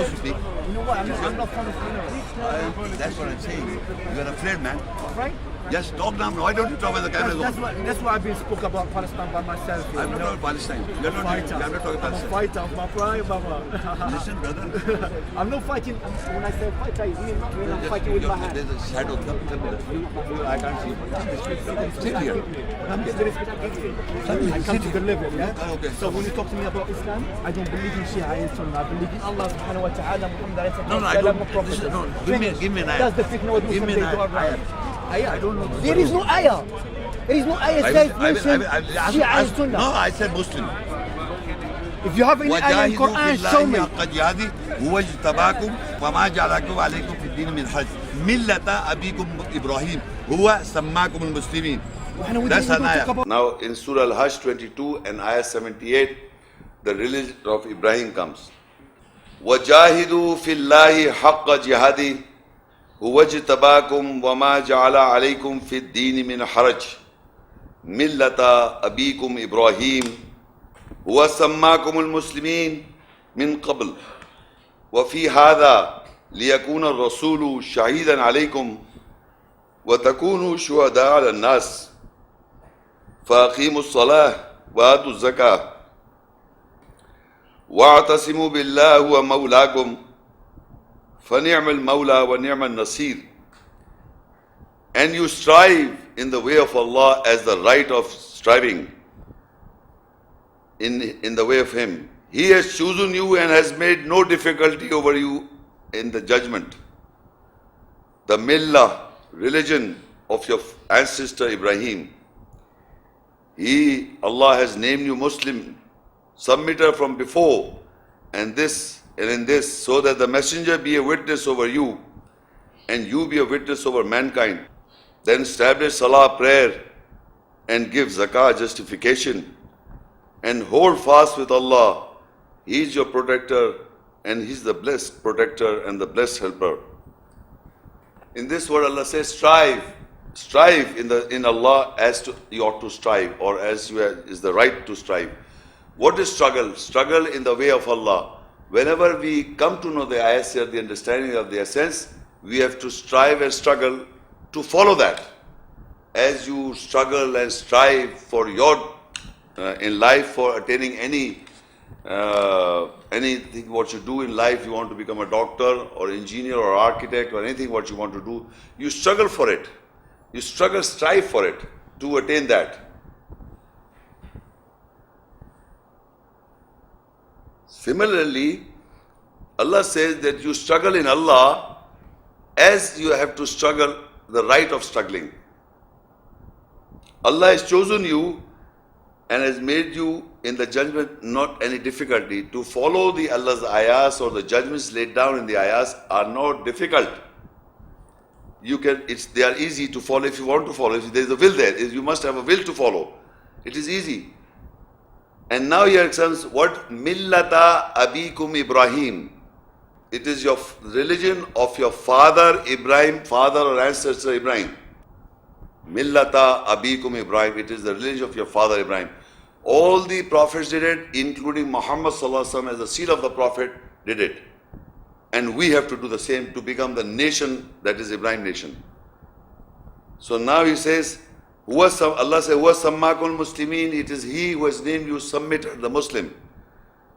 how to speak. You know what? I'm not fond of funerals. That's what I'm saying. You're afraid, man. Right? Just talk now. Why don't you talk when the camera is on? That's why I've been spoke about Palestine by myself. Here, I'm not talking Palestine. You're not fighter. I'm not talking I'm a Palestine. fighter of my pride, Baba. Listen, brother. I'm not fighting. When I say fighter, it means I'm fighting with my hand. There's a shadow. I can't see. Sit here. I come to the level, yeah? Okay. So when you talk to me about Islam, I don't believe in Shia and Sunnah. I believe in Allah subhanahu wa ta'ala, Muhammad alayhi No, I don't. Listen, no, give me an ayah. That's the fitna what Give me Muslims an do ayah. I don't know. There is no ayah. There is no ayah says mention Shia and Sunnah. No, I said Muslim. If you have any ayah in Quran, show me. قد جهادي هو اجتباكم وما جعلكم عليكم في الدين من حرج ملة أبيكم إبراهيم هو سماكم المسلمين. That's an ayah. Now in Surah Al-Hajj 22 and ayah 78, the religion of Ibrahim comes. وَجَاهِدُوا فِي اللَّهِ حَقَّ جِهَادِهِ هُوَ اجْتَبَاكُمْ وَمَا جَعَلَ عَلَيْكُمْ فِي الدِّينِ مِنْ حَرَجٍ مِلَّةَ أَبِيكُمْ إِبْرَاهِيمَ هُوَ سَمَّاكُمُ الْمُسْلِمِينَ مِنْ قَبْلِ وَفِي هَذَا لِيَكُونَ الرَّسُولُ شَهِيدًا عَلَيْكُمْ وَتَكُونُوا شُهَدَاءَ عَلَى النَّاسِ فَأَقِيمُوا الصَّلَاةَ وَآتُوا الزَّكَاةَ وَاعْتَصِمُوا بِاللَّهِ هُوَ مَوْلَاكُمْ فَنِعْمَ الْمَوْلَى وَنِعْمَ النَّصِيرُ. And you strive in the way of Allah as the right of striving in the way of Him. He has chosen you and has made no difficulty over you in the judgment. The millah, religion of your ancestor Ibrahim. Allah has named you Muslim, submitter from before, and in this, so that the messenger be a witness over you, and you be a witness over mankind. Then establish salah, prayer, and give zakah, justification, and hold fast with Allah. He is your protector, and He is the blessed protector and the blessed helper. In this word, Allah says, strive in Allah as you ought to strive, or as is the right to strive. What is struggle? Struggle in the way of Allah. Whenever we come to know the ayahs here, the understanding of the essence, we have to strive and struggle to follow that. As you struggle and strive for your in life for attaining anything what you do in life, you want to become a doctor or engineer or architect or anything what you want to do, you struggle for it. You struggle, strive for it to attain that. Similarly, Allah says that you struggle in Allah as you have to struggle the right of struggling. Allah has chosen you and has made you in the judgment not any difficulty. To follow the Allah's ayahs or the judgments laid down in the ayahs are not difficult. They are easy to follow if you want to follow. If there is a will there, you must have a will to follow. It is easy. And now here comes what? Millata abikum Ibrahim. It is your religion of your father Ibrahim, father or ancestor Ibrahim. Millata abikum Ibrahim. It is the religion of your father Ibrahim. All the prophets did it, including Muhammad sallallahu alaihi wasallam as the seal of the prophet did it. And we have to do the same to become the nation that is Ibrahim nation. So now he says, Allah says, "Huwa sammakul muslimin." It is He who has named you submitter, the Muslim.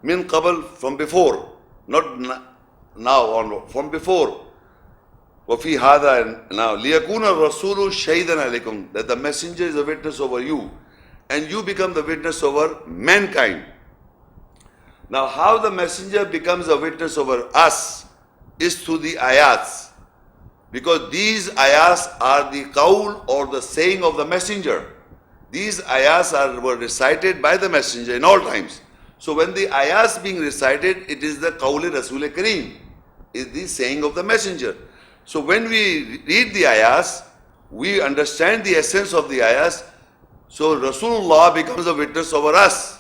Min qabl, from before, not now onward, from before. وَفِي هَذَا, now لِيَكُونَ الرَّسُولُ شَهِيدًا عَلَيْكُمْ, that the messenger is a witness over you, and you become the witness over mankind. Now how the messenger becomes a witness over us is through the ayats. Because these ayats are the qawl or the saying of the messenger. These ayats were recited by the messenger in all times. So when the ayats being recited, it is the qawl Rasul Kareem, is the saying of the messenger. So when we read the ayats, we understand the essence of the ayats. So Rasulullah becomes a witness over us.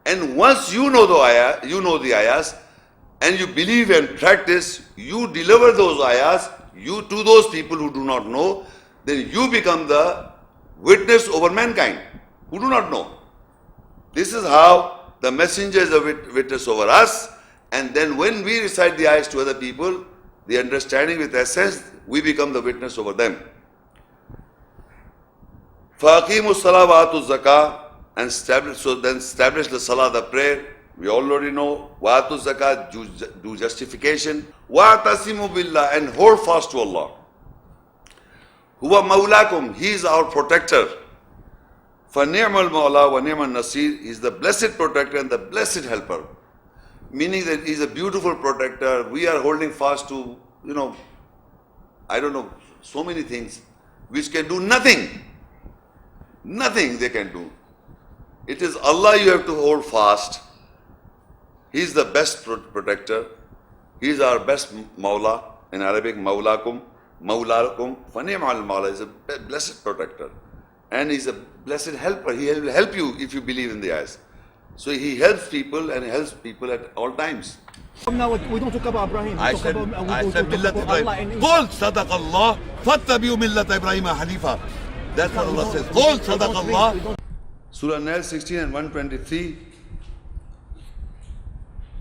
And once you know the ayahs, and you believe and practice, you deliver those ayahs to those people who do not know, then you become the witness over mankind who do not know. This is how the messenger is a witness over us, And then when we recite the ayahs to other people, the understanding with essence, we become the witness over them. فَأَقِيمُوا الصَّلَاةَ وَآتُوا الزَّكَاةَ, and establish the salah, the prayer. We already know. وَآتُوا الزَّكَاةَ, do justification. وَاعْتَصِمُوا بِاللَّهِ, and hold fast to Allah. هُوَ مَوْلَاكُمْ, He is our protector. فَنِعْمَ الْمَوْلَى وَنِعْمَ النَّصِيرُ, He is the blessed protector and the blessed helper. Meaning that He is a beautiful protector. We are holding fast to, I don't know, so many things which can do nothing. Nothing they can do. It is Allah you have to hold fast. He is the best protector. He is our best Mawla. In Arabic, Mawlakum, Mawlakum. Fani'am al-Mawla is a blessed protector. And He is a blessed helper. He will help you if you believe in the ayahs. So He helps people and helps people at all times. Now we don't talk about Ibrahim. I said Millat Ibrahim. قُلْ صَدَقَ اللَّهُ فَاتَّبِعُوا مِلَّةَ إِبْرَاهِيمَ حَنِيفًا. That's what Allah says. قُلْ صَدَقَ اللَّهُ. Surah Nahl 16 and 123.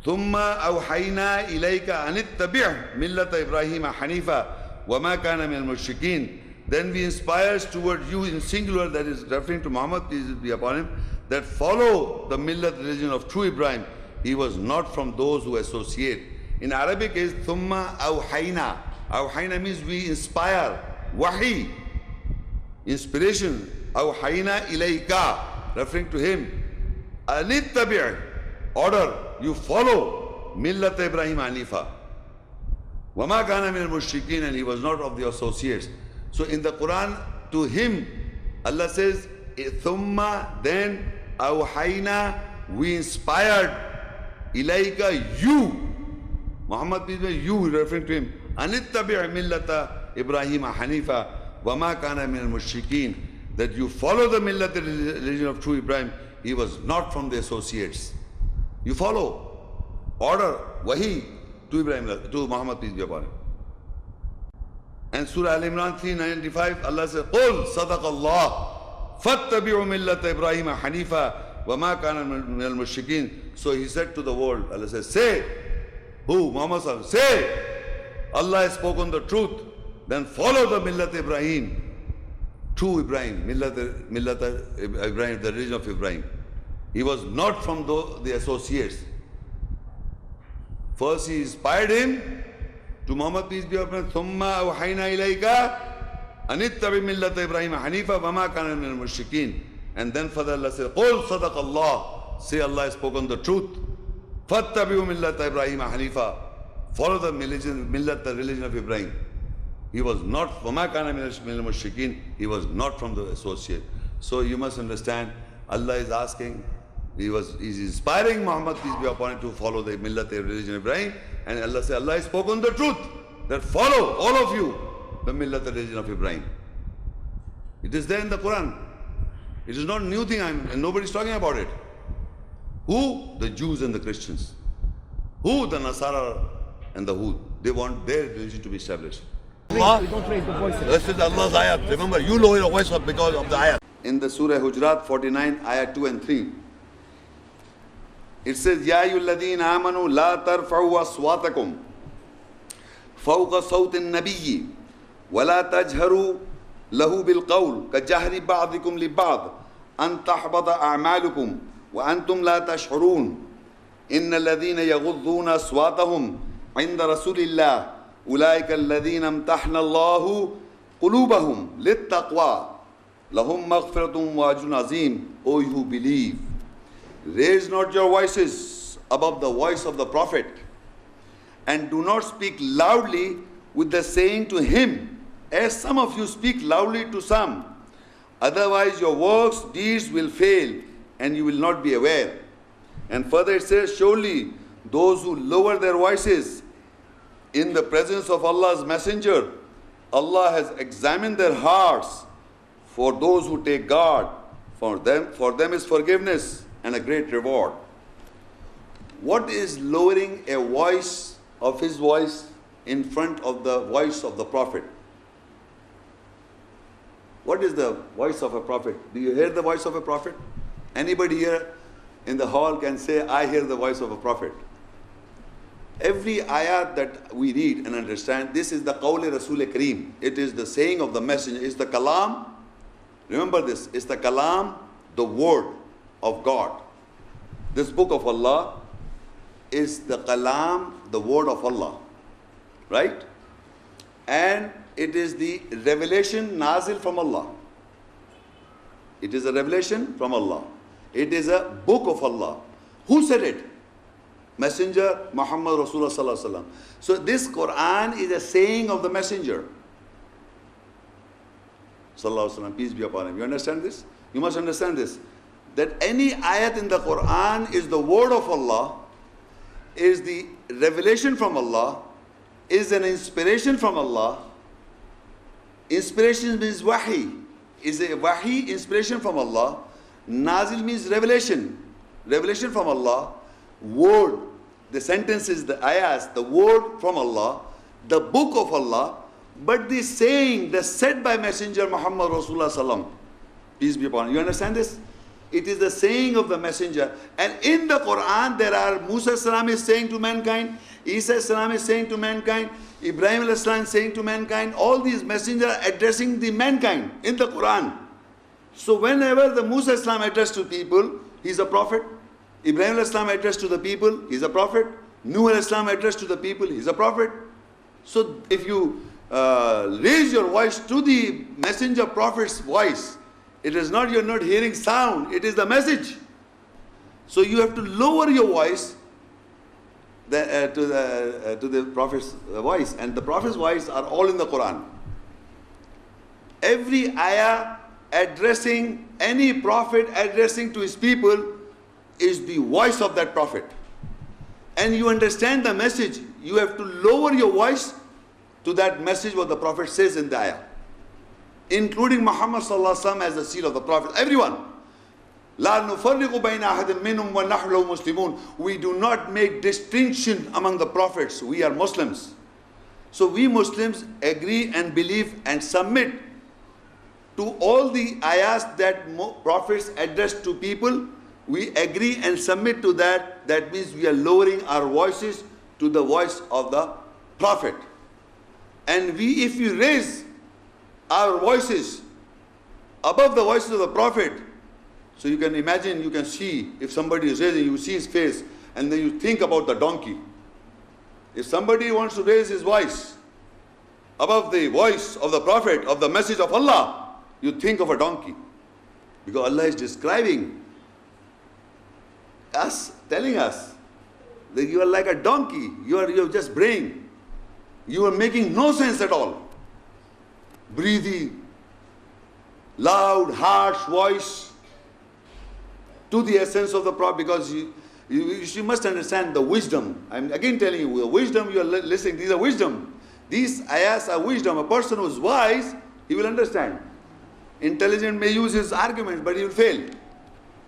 ثُمَّ أَوْحَيْنَا إِلَيْكَ أَنِ اتَّبِعْ مِلَّةَ إِبْرَاهِيمَ حَنِيفًا وَمَا كَانَ مِنَ الْمُشْرِكِينَ. Then we inspire toward you in singular, that is referring to Muhammad, peace be upon him, that follow the millat religion of true Ibrahim. He was not from those who associate. In Arabic is thumma awhayna. Awhayna means we inspire. Wahi, inspiration. Awhayna ilayka, referring to him. Anittabi', order, you follow millat Ibrahim Hanifa. Wama kana min al-mushrikeen, and he was not of the associates. So in the Quran, to him, Allah says, thumma, then, awhayna, we inspired, ilayka, you, Muhammad, peace be upon you, referring to him, anittabi' millata Ibrahim Hanifa, wama kana min al-mushrikeen, that you follow the millat, the religion of true Ibrahim. He was not from the associates. You follow, order, wahi, to Ibrahim, to Muhammad, peace be upon him. And Surah Al-Imran 395, Allah says, قُلْ صَدَقَ اللَّهُ فَاتَّبِعُوا مِلَّةَ إِبْرَاهِيمَ حَنِيفًا وَمَا كَانَ مِنَ الْمُشْرِكِينَ. So He said to the world, Allah says, say, who? Muhammad sallallahu alaihi wasallam, say, Allah has spoken the truth, then follow the Millat Ibrahim, true Ibrahim, Millat Ibrahim, the religion of Ibrahim. He was not from the associates. First He inspired him to Muhammad, peace be upon him, ثُمَّ أَوْحَيْنَا إِلَيْكَ أَنِ اتَّبِعْ مِلَّةَ إِبْرَاهِيمَ حَنِيفًا وَمَا كَانَ مِنَ الْمُشْرِكِينَ. And then further Allah says, قُلْ صَدَقَ اللَّهُ, say Allah has spoken the truth. فَاتَّبِعُوا مِلَّةَ إِبْرَاهِيمَ حَنِيفًا, follow the millat, the religion of Ibrahim. He was not, وَمَا كَانَ مِنَ الْمُشْرِكِينَ, he was not from the associate. So you must understand, Allah is asking, He's inspiring Muhammad, peace be upon him, to follow the millat, the religion of Ibrahim. And Allah says, Allah has spoken the truth, that follow, all of you, the millat, the religion of Ibrahim. It is there in the Quran. It is not a new thing, and nobody's talking about it. Who? The Jews and the Christians. Who? The Nasara and the Hud. They want their religion to be established. Allah, We don't raise the voices. this is Allah's ayat. Remember, you lower your voice up because of the ayat. In the Surah Hujurat 49, ayat 2 and 3, it says, يَا أَيُّهَا الَّذِينَ آمَنُوا لَا تَرْفَعُوا أَصْوَاتَكُمْ فَوْقَ صَوْتِ النَّبِيِّ وَلَا تَجْهَرُوا لَهُ بِالْقَوْلِ كَجَهْرِ بَعْضِكُمْ لِبَعْضٍ أَنْ تَحْبَطَ أَعْمَالُكُمْ وَأَنْتُمْ لَا تَشْعُرُونَ إِنَّ الَّذِينَ يَغُضُّونَ أَصْوَاتَهُمْ عِنْدَ رَسُولِ اللَّهِ أُولَٰئِكَ الَّذِينَ امْتَحَنَ اللَّهُ قُلُوبَهُمْ لِلتَّقْوَى لَهُمْ مَغْفِرَةٌ وَأَجْرٌ عَظِيمٌ. O you who believe, raise not your voices above the voice of the Prophet, and do not speak loudly with the saying to him, as some of you speak loudly to some. Otherwise your works, deeds will fail, and you will not be aware. And further it says, surely those who lower their voices in the presence of Allah's Messenger, Allah has examined their hearts. For those who take guard, for them is forgiveness and a great reward. What is lowering a voice of his voice in front of the voice of the Prophet? What is the voice of a prophet? Do you hear the voice of a prophet? Anybody here in the hall can say, I hear the voice of a prophet. Every ayat that we read and understand, this is the Qawli Rasul Kareem. It is the saying of the messenger. It's the kalam. Remember this. It's the kalam, the word of God. This book of Allah is the kalam, the word of Allah. Right? And it is the revelation nazil from Allah. It is a revelation from Allah. It is a book of Allah. Who said it? Messenger Muhammad Rasulullah Sallallahu Alaihi Wasallam. So this Quran is a saying of the messenger Sallallahu Alaihi Wasallam, peace be upon him. You understand this? You must understand this. That any ayat in the Quran is the word of Allah, is the revelation from Allah, is an inspiration from Allah. Inspiration means wahi. Is a wahi, inspiration from Allah. Nazil means revelation. Revelation from Allah. Word, the sentences, the ayahs, the word from Allah, the book of Allah, but the saying, the said by Messenger Muhammad Rasulullah Sallam, peace be upon him. You understand this? It is the saying of the messenger. And in the Quran there are Musa Salam is saying to mankind, Isa Salam is saying to mankind, Ibrahim Salam is saying to mankind, all these messengers are addressing the mankind in the Quran. So whenever the Musa Salam addressed to people, he's a prophet. Ibrahim Islam addressed to the people, he's a prophet. Nuh Islam addressed to the people, he's a prophet. So if you raise your voice to the messenger prophet's voice, it is not you're not hearing sound, it is the message. So you have to lower your voice to the prophet's voice, and the prophet's voice are all in the Quran. Every ayah addressing any prophet addressing to his people is the voice of that prophet. And you understand the message, you have to lower your voice to that message what the prophet says in the ayah, including Muhammad sallallahu alaihi wasallam as the seal of the prophet. Everyone. لا نفرق بين أحد منهم ونحن له مسلمون. We do not make distinction among the prophets. We are Muslims. So we Muslims agree and believe and submit to all the ayahs that prophets address to people. We agree and submit to that. That means we are lowering our voices to the voice of the prophet. And if we raise our voices above the voices of the prophet, so you can imagine, you can see, if somebody is raising, you see his face, and then you think about the donkey. If somebody wants to raise his voice above the voice of the prophet, of the message of Allah, you think of a donkey. Because Allah is describing us, telling us that you are like a donkey. You are just braying. You are making no sense at all. Breathy, loud, harsh voice to the essence of the prophet, because you must understand the wisdom. I'm again telling you, the wisdom you are listening, these are wisdom. These ayahs are wisdom. A person who is wise, he will understand. Intelligent may use his arguments, but he will fail.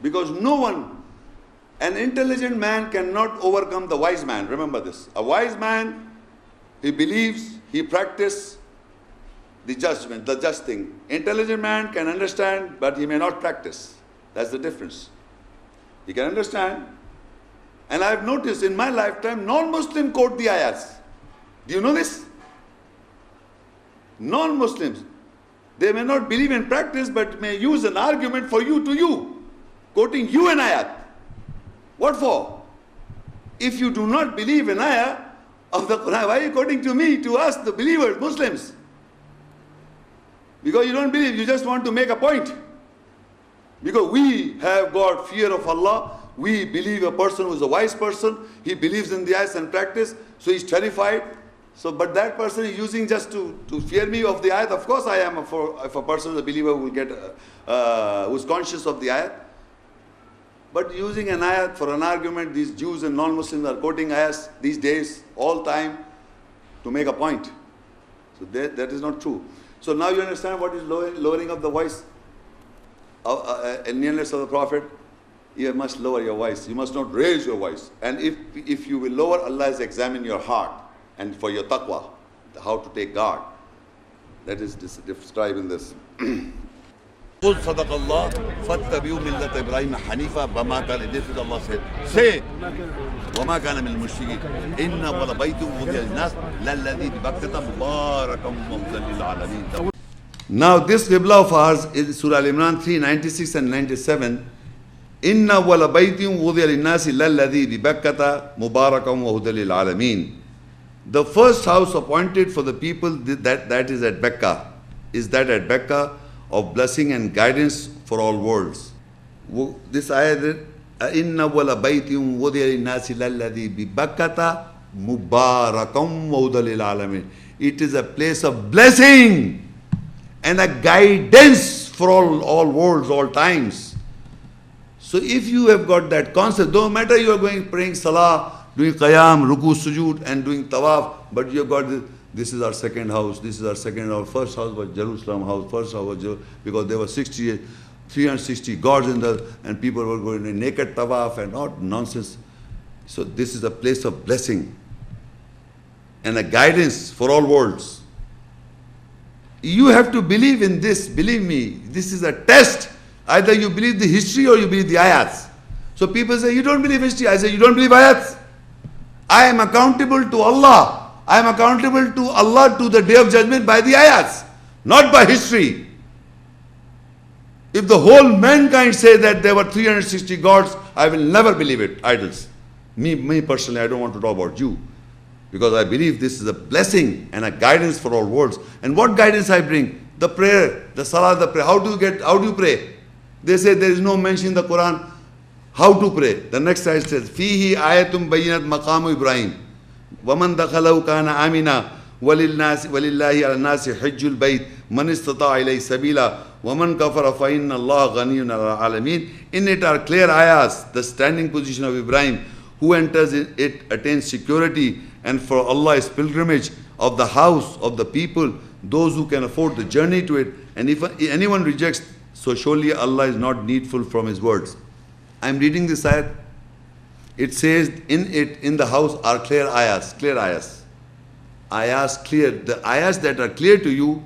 Because an intelligent man cannot overcome the wise man. Remember this. A wise man, he believes, he practices the judgment, the just thing. Intelligent man can understand, but he may not practice. That's the difference. He can understand. And I've noticed in my lifetime, non-Muslim quote the ayahs. Do you know this? Non-Muslims, they may not believe in practice, but may use an argument for you to you, quoting you an ayat. What for? If you do not believe in ayah of the Quran, why are you quoting to me, to us, the believers, Muslims? Because you don't believe, you just want to make a point. Because we have got fear of Allah, we believe a person who is a wise person, he believes in the ayahs and practice, so he's terrified. So, but that person is using just to fear me of the ayat. Of course I am, if a person is a believer who will get, who's conscious of the ayat. But using an ayat for an argument, these Jews and non-Muslims are quoting ayats these days, all time, to make a point. So that is not true. So now you understand what is lowering of the voice in nearness of the Prophet. You must lower your voice. You must not raise your voice. And if you will lower, Allah has examined your heart. And for your taqwa, how to take guard. That is described in this. قل صدق الله فاتبعوا ملة إبراهيم حنيفا وما كان. This is Allah said. Say وما كان من المشركين إن أول بيت وضع للناس للذي ببكة مباركا وهدى للعالمين. Now this Qibla of ours is Surah Al-Imran 396 and 97. Inna wala baytin wudhiya linnasi lalladhi bibakkata mubarakan wa hudan lil alamin. The first house appointed for the people that is at Mecca is that at Mecca of blessing and guidance for all worlds. This ayah, inna wala baytin wudhiya linnasi lalladhi bibakkata mubarakan wa hudan lil alamin. It is a place of blessing and a guidance for all worlds, all times. So if you have got that concept, no matter you are going praying salah, doing qiyam, ruku, sujood and doing tawaf, but you have got this is our second house, this is our second house, first house was Jerusalem house, first house was Jerusalem, because there were 360 gods and people were going in naked tawaf and not nonsense. So this is a place of blessing and a guidance for all worlds. You have to believe in this. Believe me, this is a test. Either you believe the history or you believe the ayats. So people say, you don't believe history. I say, you don't believe ayats. I am accountable to Allah. I am accountable to Allah to the day of judgment by the ayats, not by history. If the whole mankind say that there were 360 gods, I will never believe it, idols. Me personally, I don't want to talk about you. Because I believe this is a blessing and a guidance for all worlds. And what guidance I bring? The prayer, the salah, the prayer. How do you pray? They say there is no mention in the Quran how to pray. The next ayat says, Fihi ayatum bayinat maqamu Ibrahim. Waman dakhalahu kana amina. Walillahi ala nasi hijjul bayt. Man istata ilayhi sabila. Waman kafara fa inna Allah ghaniyun ala alamin. In it are clear ayahs, the standing position of Ibrahim. Who enters in it attains security, and for Allah is pilgrimage of the house of the people, those who can afford the journey to it. And if anyone rejects, so surely Allah is not needful from His words. I am reading this ayat. It says in the house are clear ayahs, clear ayahs. Ayahs clear. The ayahs that are clear to you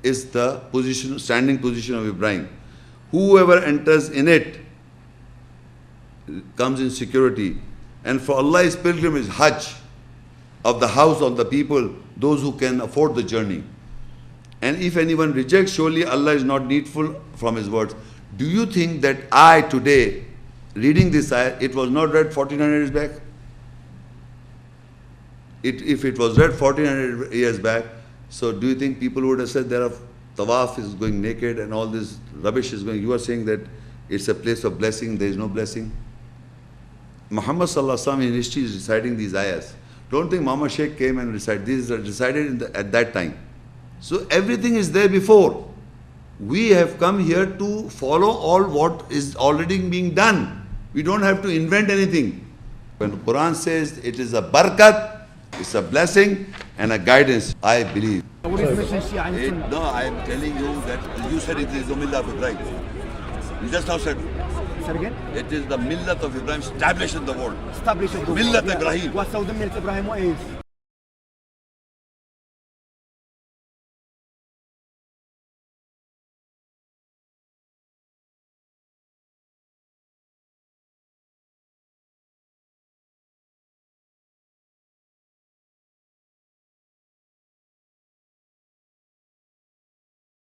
is the position, standing position of Ibrahim. Whoever enters in it comes in security. And for Allah is pilgrimage, Hajj, of the house of the people, those who can afford the journey. And if anyone rejects, surely Allah is not needful from His words. Do you think that I today, reading this ayah, it was not read 1400 years back? If it was read 1400 years back, so do you think people would have said there are tawaf is going naked and all this rubbish is going? You are saying that it's a place of blessing, there is no blessing. Muhammad sallallahu alaihi wasallam in history is reciting these ayahs. Don't think Muhammad Shaikh came and recited. These are recited at that time. So everything is there before. We have come here to follow all what is already being done. We don't have to invent anything. When the Quran says it is a barakat, it's a blessing and a guidance, I believe. What is the mission Shia and Sunnah? No, I am telling you that you said it is the millah of Ibrahim. You just now said Say it again? it is the millah of Ibrahim established in the world. Establish it. Millat Ibrahim. واستخدم ملة إبراهيم وإيش؟